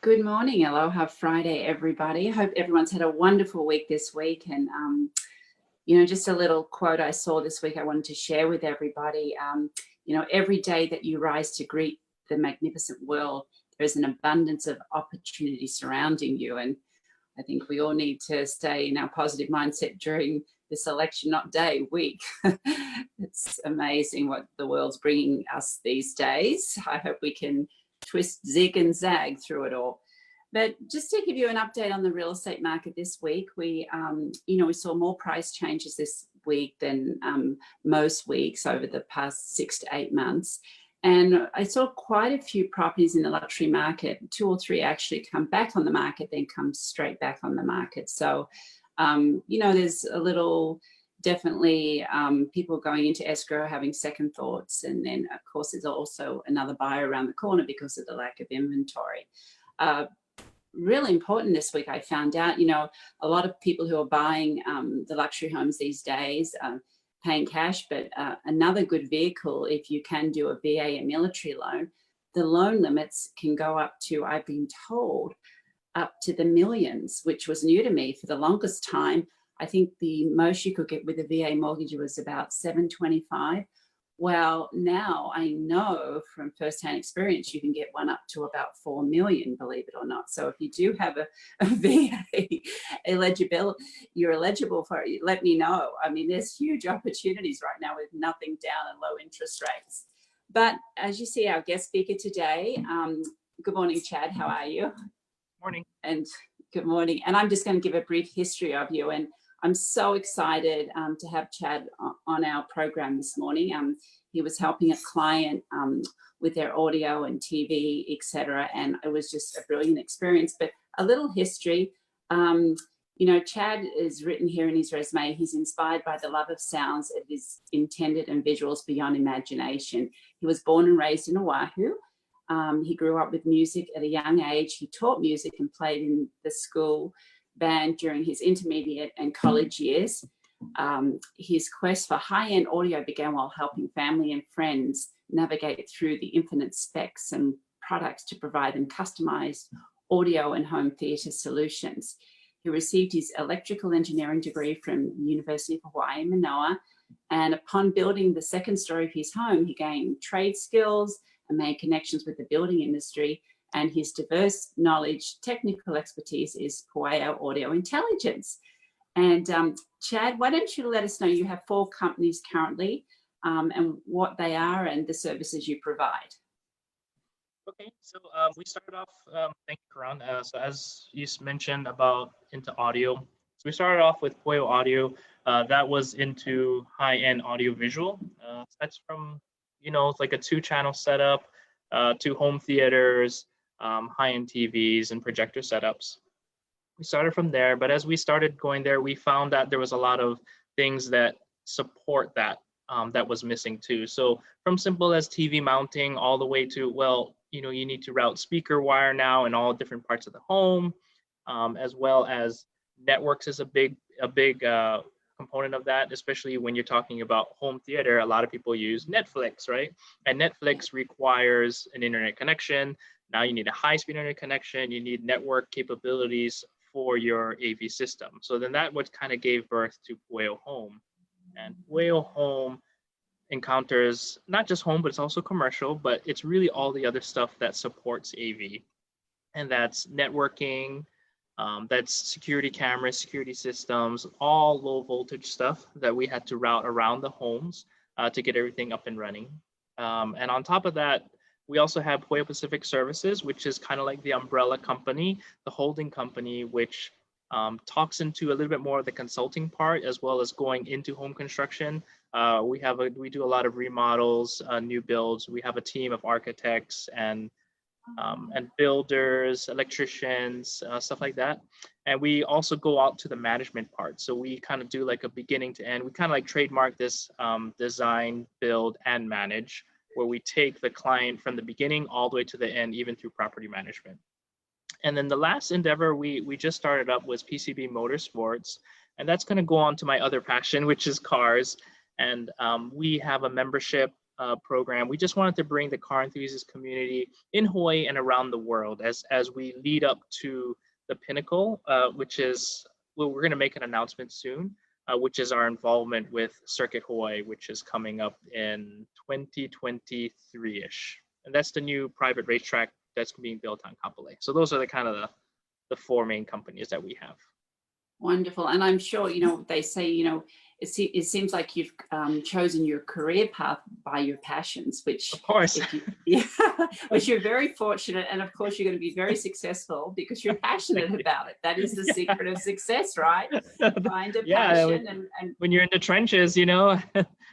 Good morning, aloha Friday, everybody. I hope everyone's had a wonderful week this week. And, just a little quote I saw this week I wanted to share with everybody. Every day that you rise to greet the magnificent world, there's an abundance of opportunity surrounding you. And I think we all need to stay in our positive mindset during this election, not day, week. It's amazing what the world's bringing us these days. I hope we can twist, zig and zag through it all. But just to give you an update on the real estate market this week, we saw more price changes this week than most weeks over the past 6 to 8 months. And I saw quite a few properties in the luxury market, 2 or 3 actually come back on the market, then come straight back on the market. So, there's a little, definitely people going into escrow having second thoughts. And then, of course, there's also another buyer around the corner because of the lack of inventory. Really important this week, I found out, a lot of people who are buying the luxury homes these days, paying cash, but another good vehicle, if you can do a VA, a military loan, the loan limits can go up to, I've been told, up to the millions, which was new to me for the longest time. I think the most you could get with a VA mortgage was about $725. Well, now I know from firsthand experience, you can get one up to about $4 million, believe it or not. So if you do have a VA you're eligible for it, let me know. I mean, there's huge opportunities right now with nothing down and low interest rates. But as you see, our guest speaker today, good morning, Chad. How are you? Morning. And good morning. And I'm just going to give a brief history of you. And I'm so excited to have Chad on our program this morning. He was helping a client with their audio and TV, etc. And it was just a brilliant experience. But a little history, Chad is written here in his resume. He's inspired by the love of sounds. It is intended and visuals beyond imagination. He was born and raised in Oahu. He grew up with music at a young age. He taught music and played in the school band during his intermediate and college years. His quest for high-end audio began while helping family and friends navigate through the infinite specs and products to provide them customized audio and home theater solutions. He received his electrical engineering degree from University of Hawaii, Manoa, and upon building the second story of his home, he gained trade skills and made connections with the building industry. And his diverse knowledge, technical expertise is Pueo Audio Intelligence. And Chad, why don't you let us know, you have 4 companies currently and what they are and the services you provide. Okay, so we started off, thank you, Caron. So as you mentioned about into audio, so we started off with Pueo Audio. That was into high-end audio visual. That's from, it's like a 2-channel setup, 2 home theaters, high-end TVs and projector setups. We started from there, but as we started going there, we found that there was a lot of things that support that that was missing too. So from simple as TV mounting all the way to, well, you need to route speaker wire now in all different parts of the home, as well as networks is a big component of that, especially when you're talking about home theater. A lot of people use Netflix, right? And Netflix requires an internet connection. Now you need a high-speed internet connection. You need network capabilities for your AV system. So then that what kind of gave birth to Pueo Home. And Pueo Home encounters not just home, but it's also commercial, but it's really all the other stuff that supports AV. And that's networking, that's security cameras, security systems, all low voltage stuff that we had to route around the homes to get everything up and running. And on top of that, we also have Pueo Pacific Services, which is kind of like the umbrella company, the holding company, which talks into a little bit more of the consulting part, as well as going into home construction. We do a lot of remodels, new builds. We have a team of architects and builders, electricians, stuff like that. And we also go out to the management part. So we kind of do like a beginning to end. We kind of like trademark this design, build, and manage, where we take the client from the beginning all the way to the end, even through property management. And then the last endeavor we just started up was PCB Motorsports. And that's going to go on to my other passion, which is cars. And we have a membership program. We just wanted to bring the car enthusiast community in Hawaii and around the world as we lead up to the pinnacle, which is, well, we're going to make an announcement soon, which is our involvement with Circuit Hawaii, which is coming up in 2023-ish. And that's the new private racetrack that's being built on Kapolei. So those are the kind of the four main companies that we have. Wonderful. And I'm sure, they say, it seems like you've chosen your career path by your passions, which, of course, which you're very fortunate. And of course, you're going to be very successful because you're passionate about it. That is the secret of success, right? Find a passion. And when you're in the trenches,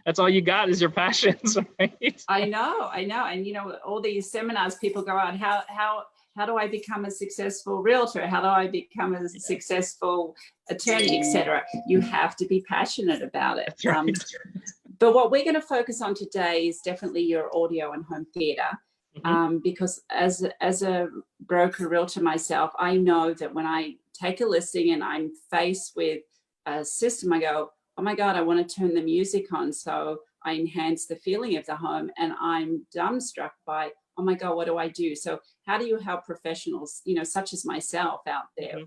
that's all you got is your passions, right? I know. And, all these seminars people go on, how do I become a successful realtor? How do I become a successful attorney, etc.? You have to be passionate about it. Right. But what we're going to focus on today is definitely your audio and home theater, because as a broker realtor myself, I know that when I take a listing and I'm faced with a system, I go, oh my God, I want to turn the music on. So I enhance the feeling of the home, and I'm dumbstruck by, oh my God, what do I do? So how do you help professionals, such as myself out there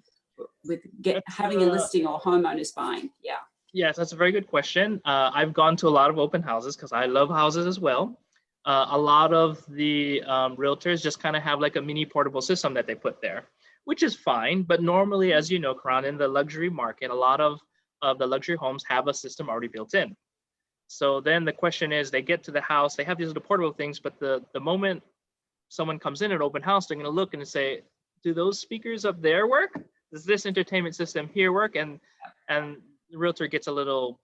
with having a listing or homeowners buying? Yeah. Yes, that's a very good question. I've gone to a lot of open houses because I love houses as well. A lot of the realtors just kind of have like a mini portable system that they put there, which is fine. But normally, as you know, Caron, in the luxury market, a lot of the luxury homes have a system already built in. So then the question is, they get to the house, they have these little portable things, but the moment someone comes in at open house, they're going to look and say, do those speakers up there work? Does this entertainment system here work? And the realtor gets a little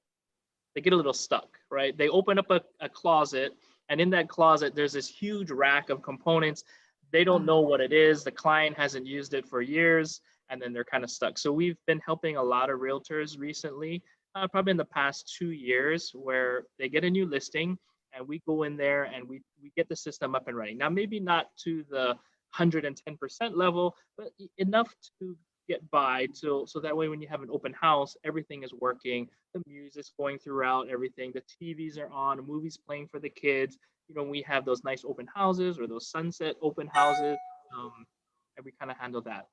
stuck, right? They open up a closet, and in that closet, there's this huge rack of components. They don't know what it is. The client hasn't used it for years, and then they're kind of stuck. So we've been helping a lot of realtors recently, probably in the past 2 years, where they get a new listing, and we go in there and we get the system up and running. Now, maybe not to the 110% level, but enough to get by so that way when you have an open house, everything is working, the music's going throughout everything, the TVs are on, a movie's playing for the kids. We have those nice open houses or those sunset open houses, and we kind of handle that.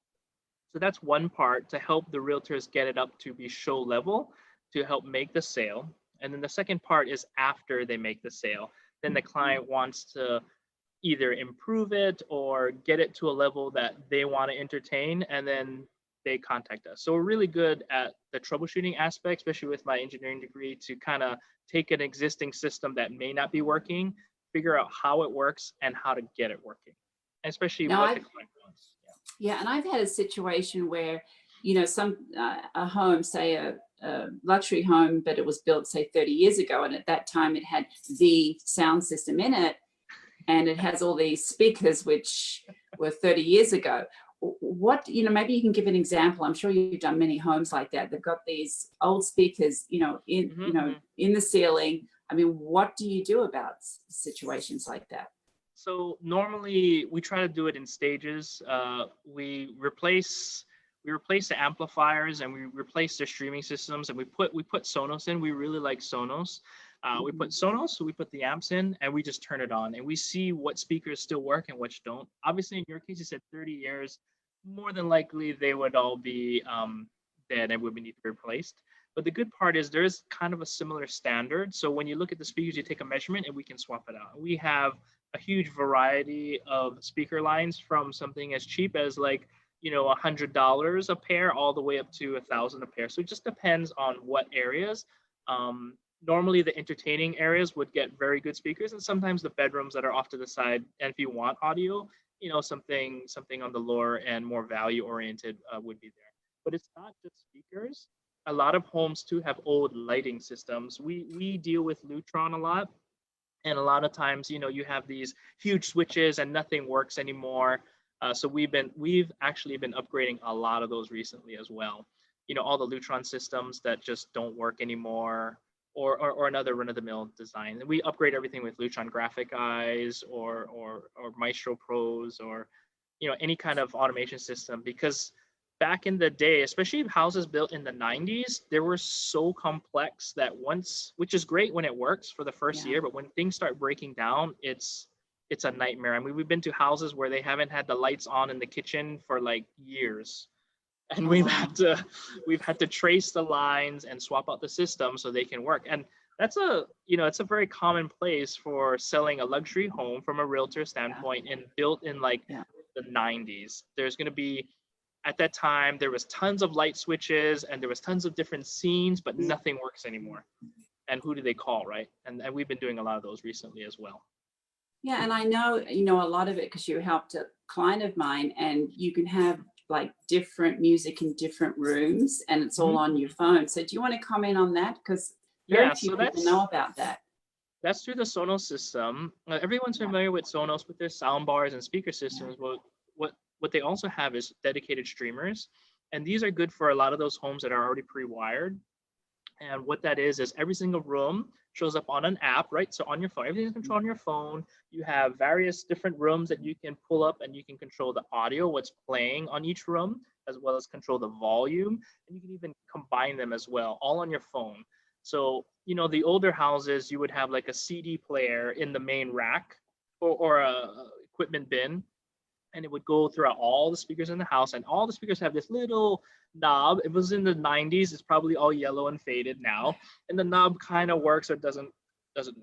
So that's one part, to help the realtors get it up to be show level, to help make the sale. And then the second part is after they make the sale, then the client wants to either improve it or get it to a level that they want to entertain, and then they contact us. So we're really good at the troubleshooting aspect, especially with my engineering degree, to kind of take an existing system that may not be working, figure out how it works and how to get it working, and especially what the client wants. Yeah, and I've had a situation where, some a home, say a luxury home, but it was built, say, 30 years ago, and at that time it had the sound system in it, and it has all these speakers which were 30 years ago. What, maybe you can give an example. I'm sure you've done many homes like that. They've got these old speakers, in the ceiling. I mean, what do you do about situations like that? So normally we try to do it in stages. We replace the amplifiers, and we replace the streaming systems, and we put Sonos in. We really like Sonos. We put Sonos, so we put the amps in, and we just turn it on, and we see what speakers still work and which don't. Obviously, in your case, you said 30 years. More than likely, they would all be dead and would need to be replaced. But the good part is there's kind of a similar standard. So when you look at the speakers, you take a measurement, and we can swap it out. We have a huge variety of speaker lines, from something as cheap as like, $100 a pair, all the way up to $1,000 a pair. So it just depends on what areas. Normally the entertaining areas would get very good speakers, and sometimes the bedrooms that are off to the side, and if you want audio, something on the lower and more value oriented would be there. But it's not just speakers. A lot of homes too have old lighting systems. We deal with Lutron a lot, and a lot of times, you have these huge switches and nothing works anymore. So we've actually been upgrading a lot of those recently as well. All the Lutron systems that just don't work anymore, or another run-of-the-mill design. And we upgrade everything with Lutron graphic eyes or Maestro Pros, or any kind of automation system, because back in the day, especially houses built in the 90s, they were so complex that once, which is great when it works for the first Yeah. year, but when things start breaking down, it's a nightmare. I mean, we've been to houses where they haven't had the lights on in the kitchen for like years. And Oh, wow. we've had to trace the lines and swap out the system so they can work. And that's it's a very common place for selling a luxury home from a realtor standpoint and built in like Yeah. the 90s. There's going to be at that time there was tons of light switches and there was tons of different scenes, but nothing works anymore. And who do they call, right? And we've been doing a lot of those recently as well. Yeah, and I know you know a lot of it because you helped a client of mine, and you can have like different music in different rooms, and it's all on your phone. So do you want to comment on that? Because very Yeah, few so people know about that. that's through the Sonos system. Everyone's Yeah. familiar with Sonos with their sound bars and speaker systems. Yeah. What they also have is dedicated streamers, and these are good for a lot of those homes that are already pre-wired. And what that is every single room shows up on an app, right? So on your phone, everything's controlled on your phone. You have various different rooms that you can pull up and you can control the audio, what's playing on each room, as well as control the volume. And you can even combine them as well, all on your phone. So, the older houses, you would have like a CD player in the main rack or a equipment bin, and it would go throughout all the speakers in the house, and all the speakers have this little knob. It was in the 90s. It's probably all yellow and faded now, and the knob kind of works or doesn't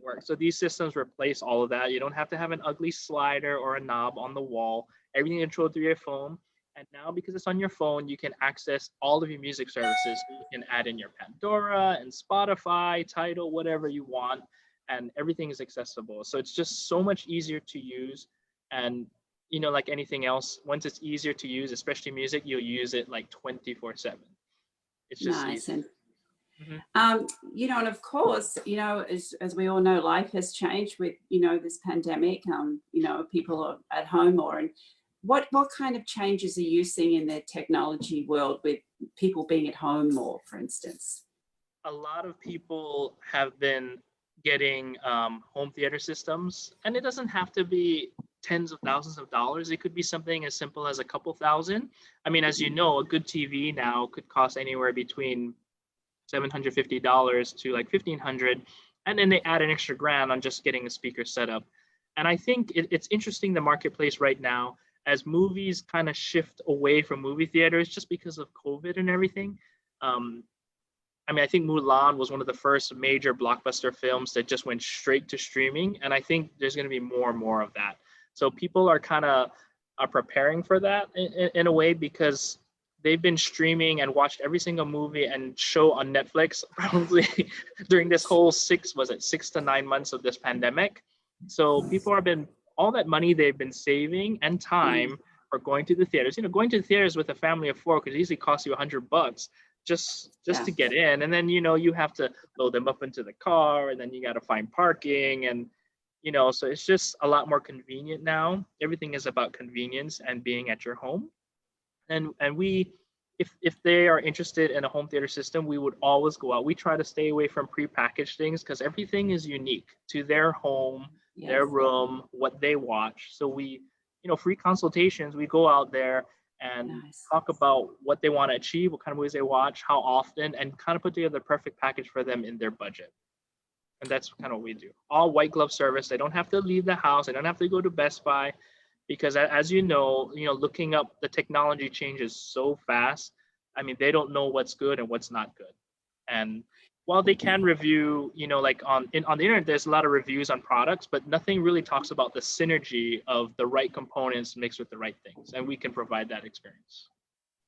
work. So these systems replace all of that. You don't have to have an ugly slider or a knob on the wall. Everything controlled through your phone. And now, because it's on your phone, you can access all of your music services. You can add in your Pandora and Spotify, Tidal, whatever you want, and everything is accessible. So it's just so much easier to use. And like anything else, once it's easier to use, especially music, you'll use it like 24/7. It's just Nice. easy. And Mhm. and of course, as we all know, life has changed with, this pandemic. People are at home more. And what kind of changes are you seeing in the technology world with people being at home more, for instance? A lot of people have been getting home theater systems, and it doesn't have to be tens of thousands of dollars. It could be something as simple as a couple thousand. I mean, as you know, a good TV now could cost anywhere between $750 to like 1,500, and then they add an extra grand on just getting a speaker set up. And I think it's interesting, the marketplace right now, as movies kind of shift away from movie theaters just because of COVID and everything. Um, I mean, I think Mulan was one of the first major blockbuster films that just went straight to streaming, and I think there's going to be more and more of that. So people are kind of are preparing for that in a way, because they've been streaming and watched every single movie and show on Netflix probably during this whole 6 to 9 months of this pandemic. So people have been, all that money they've been saving and time for going to the theaters. Going to the theaters with a family of four could easily cost you $100 just Yeah. to get in, and then you have to load them up into the car, and then you got to find parking, and so it's just a lot more convenient now. Everything is about convenience and being at your home. And we, if they are interested in a home theater system, we would always go out. We try to stay away from prepackaged things because everything is unique to their home, their Yes. room, what they watch. So we, free consultations, we go out there and Nice. talk about what they want to achieve, what kind of movies they watch, how often, and kind of put together the perfect package for them in their budget. And that's kind of what we do. All white glove service. They don't have to leave the house. They don't have to go to Best Buy, because as looking up the technology changes so fast. I mean, they don't know what's good and what's not good. And while they can review, like on the internet, there's a lot of reviews on products, but nothing really talks about the synergy of the right components mixed with the right things. And we can provide that experience.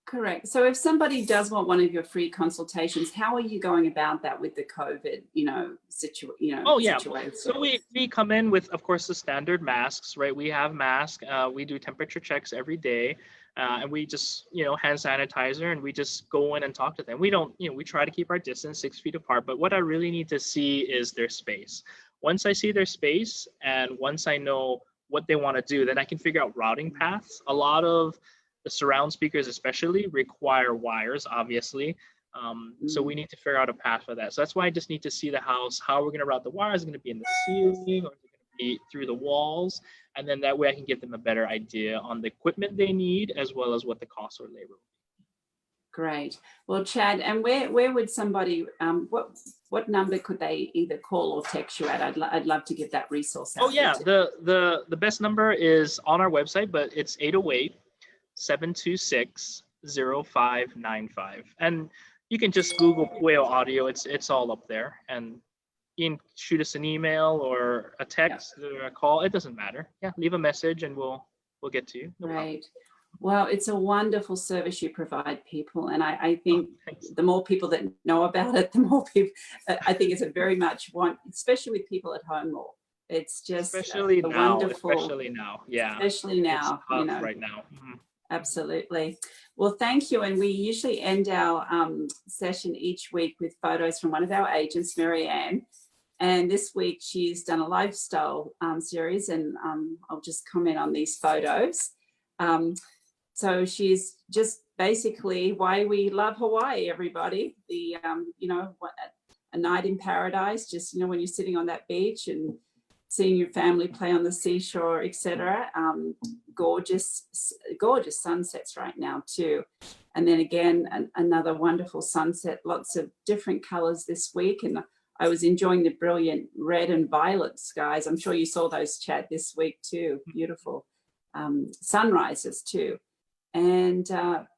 Correct. So if somebody does want one of your free consultations, how are you going about that with the COVID, Oh yeah. situation? So we come in with, of course, the standard masks, right? We have masks. We do temperature checks every day, and we just hand sanitizer, and we just go in and talk to them. We don't, we try to keep our distance 6 feet apart. But what I really need to see is their space. Once I see their space, and once I know what they want to do, then I can figure out routing paths. A lot of the surround speakers especially require wires, obviously. So we need to figure out a path for that. So that's why I just need to see the house, how we're going to route the wires. Is it going to be in the ceiling, or is it going to be through the walls? And then that way I can give them a better idea on the equipment they need, as well as what the cost or labor will be. Great. Well, Chad, and where would somebody, what number could they either call or text you at? I'd love to give that resource out. Oh yeah, the best number is on our website, but it's 808-726-0595. And you can just Google Pueo Audio. It's all up there. And you can shoot us an email or a text or a call. It doesn't matter. Yeah, leave a message and we'll get to you. No problem. Right. Well, it's a wonderful service you provide people. And I think the more people that know about it, the more people, I think it's a very much one, especially with people at home more. It's just especially now, wonderful, yeah. Especially now, it's tough right now. Mm-hmm. Absolutely. Well, thank you. And we usually end our session each week with photos from one of our agents, Marianne. And this week she's done a lifestyle series, and I'll just comment on these photos. So she's just basically why we love Hawaii, everybody. The, you know, a night in paradise, just, you know, when you're sitting on that beach and seeing your family play on the seashore, etc. Gorgeous sunsets right now too. And then again, another wonderful sunset, lots of different colors this week. And I was enjoying the brilliant red and violet skies. I'm sure you saw those, Chad, this week too. Beautiful sunrises too. And the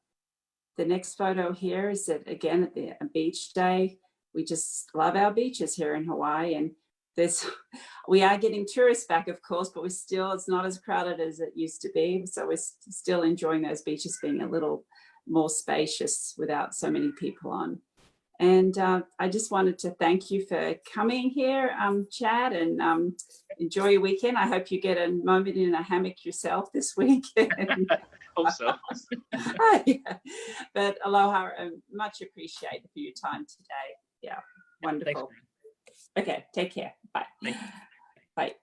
next photo here is that, again, at the beach day. We just love our beaches here in Hawaii. And we are getting tourists back, of course, but it's not as crowded as it used to be. So we're still enjoying those beaches being a little more spacious without so many people on. And I just wanted to thank you for coming here, Chad, and enjoy your weekend. I hope you get a moment in a hammock yourself this weekend. Hope so. Yeah. But aloha, much appreciated for your time today. Yeah, wonderful. Thanks. Okay, take care. Bye. Bye.